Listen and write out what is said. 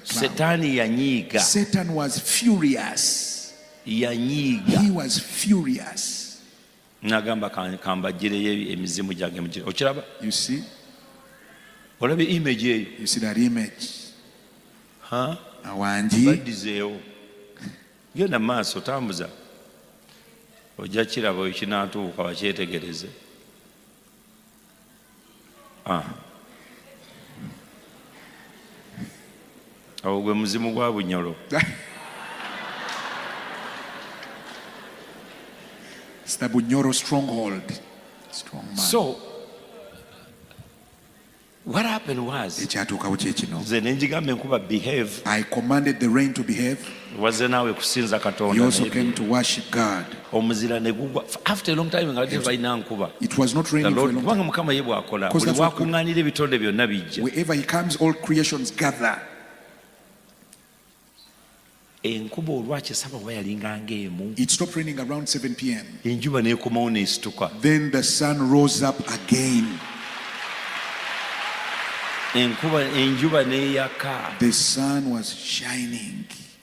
cloud. Satan was furious. He was furious. You see? You see that image? Awanji. Genda maaso tambuza ojja kiraba ekinaatuuka bakyetegereze. Awo gwe muzimu gwa bunyolo. It's the Bunyoro stronghold. Strong man. So what happened was, behave. I commanded the rain to behave. He also came to worship God. After a long time, it was not raining for a long time. Wherever he comes, all creations gather. It stopped raining around 7 p.m. Then the sun rose up again. The sun was shining.